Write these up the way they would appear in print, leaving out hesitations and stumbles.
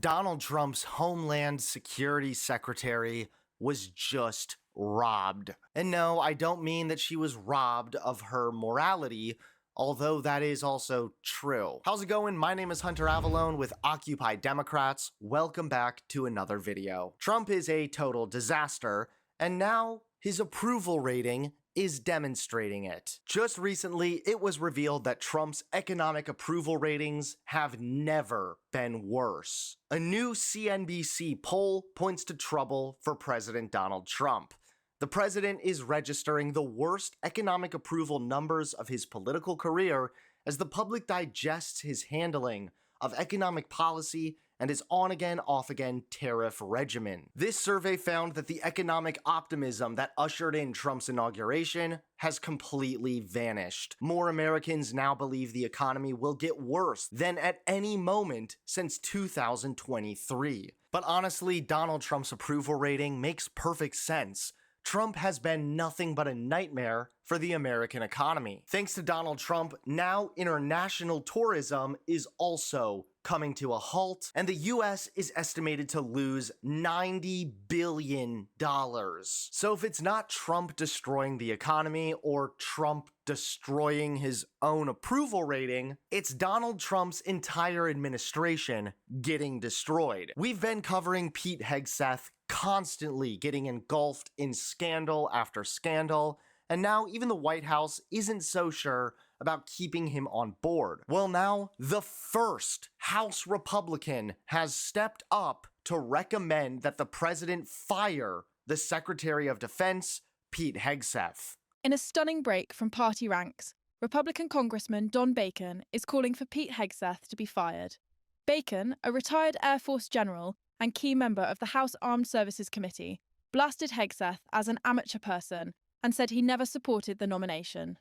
Donald Trump's Homeland Security Secretary was just robbed. And no, I don't mean that she was robbed of her morality, although that is also true. How's it going? My name is Hunter Avalone with Occupy Democrats. Welcome back to another video. Trump is a total disaster, and now his approval rating is demonstrating it. Just recently, it was revealed that Trump's economic approval ratings have never been worse. A new CNBC poll points to trouble for President Donald Trump. The president is registering the worst economic approval numbers of his political career as the public digests his handling of economic policy and his on-again, off-again tariff regimen. This survey found that the economic optimism that ushered in Trump's inauguration has completely vanished. More Americans now believe the economy will get worse than at any moment since 2023. But honestly, Donald Trump's approval rating makes perfect sense. Trump has been nothing but a nightmare for the American economy. Thanks to Donald Trump, now international tourism is also coming to a halt, and the US is estimated to lose $90 billion. So if it's not Trump destroying the economy or Trump destroying his own approval rating, it's Donald Trump's entire administration getting destroyed. We've been covering Pete Hegseth constantly getting engulfed in scandal after scandal, and now even the White House isn't so sure about keeping him on board. Well, now the first House Republican has stepped up to recommend that the president fire the Secretary of Defense, Pete Hegseth. In a stunning break from party ranks, Republican Congressman Don Bacon is calling for Pete Hegseth to be fired. Bacon, a retired Air Force general and key member of the House Armed Services Committee, blasted Hegseth as an amateur person and said he never supported the nomination.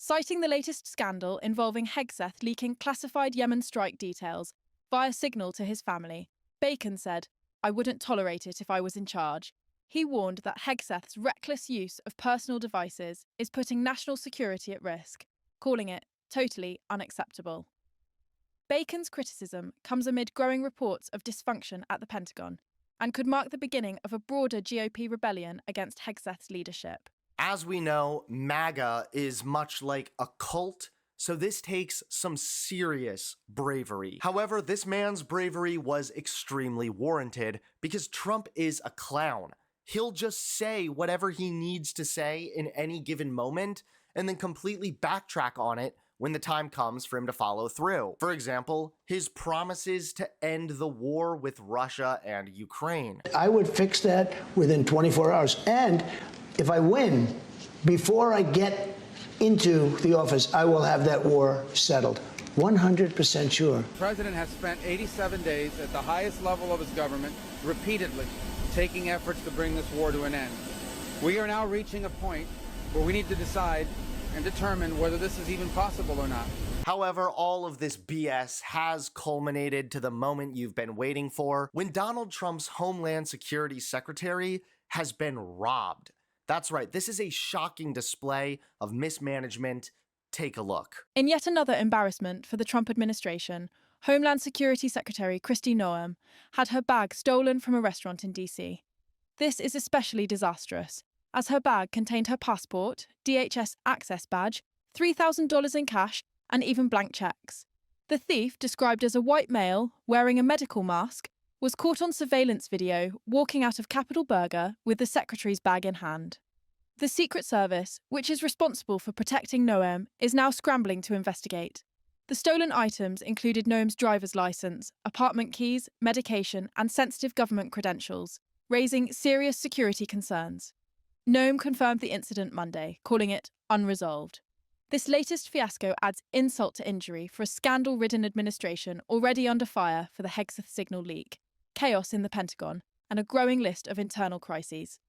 Citing the latest scandal involving Hegseth leaking classified Yemen strike details via Signal to his family, Bacon said, "I wouldn't tolerate it if I was in charge." He warned that Hegseth's reckless use of personal devices is putting national security at risk, calling it totally unacceptable. Bacon's criticism comes amid growing reports of dysfunction at the Pentagon and could mark the beginning of a broader GOP rebellion against Hegseth's leadership. As we know, MAGA is much like a cult, so this takes some serious bravery. However, this man's bravery was extremely warranted because Trump is a clown. He'll just say whatever he needs to say in any given moment and then completely backtrack on it when the time comes for him to follow through. For example, his promises to end the war with Russia and Ukraine. I would fix that within 24 hours. And if I win, before I get into the office, I will have that war settled. 100% sure. The president has spent 87 days at the highest level of his government, repeatedly taking efforts to bring this war to an end. We are now reaching a point where we need to decide and determine whether this is even possible or not. However, all of this BS has culminated to the moment you've been waiting for, when Donald Trump's Homeland Security Secretary has been robbed. That's right, this is a shocking display of mismanagement. Take a look. In yet another embarrassment for the Trump administration, Homeland Security Secretary Kristi Noem had her bag stolen from a restaurant in DC. This is especially disastrous, as her bag contained her passport, DHS access badge, $3,000 in cash, and even blank checks. The thief, described as a white male wearing a medical mask, was caught on surveillance video walking out of Capitol Burger with the secretary's bag in hand. The Secret Service, which is responsible for protecting Noem, is now scrambling to investigate. The stolen items included Noem's driver's license, apartment keys, medication, and sensitive government credentials, raising serious security concerns. Noem confirmed the incident Monday, calling it unresolved. This latest fiasco adds insult to injury for a scandal-ridden administration already under fire for the Hegseth signal leak, chaos in the Pentagon, and a growing list of internal crises.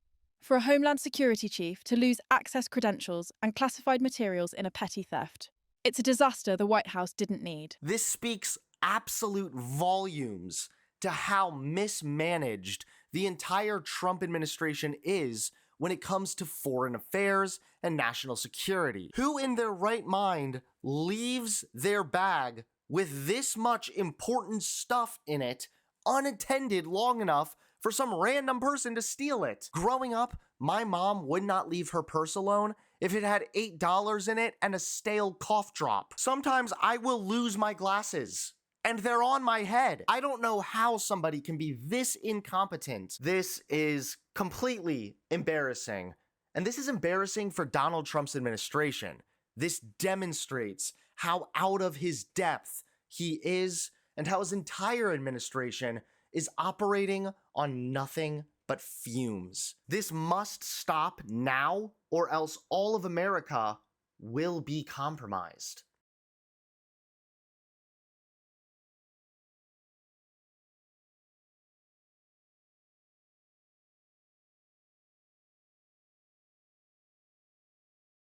For a Homeland Security chief to lose access credentials and classified materials in a petty theft, it's a disaster the White House didn't need. This speaks absolute volumes to how mismanaged the entire Trump administration is when it comes to foreign affairs and national security. Who in their right mind leaves their bag with this much important stuff in it unattended long enough for some random person to steal it. Growing up, my mom would not leave her purse alone if it had $8 in it and a stale cough drop. Sometimes I will lose my glasses, and they're on my head. I don't know how somebody can be this incompetent. This is completely embarrassing. And this is embarrassing for Donald Trump's administration. This demonstrates how out of his depth he is and how his entire administration is operating on nothing but fumes. This must stop now, or else all of America will be compromised.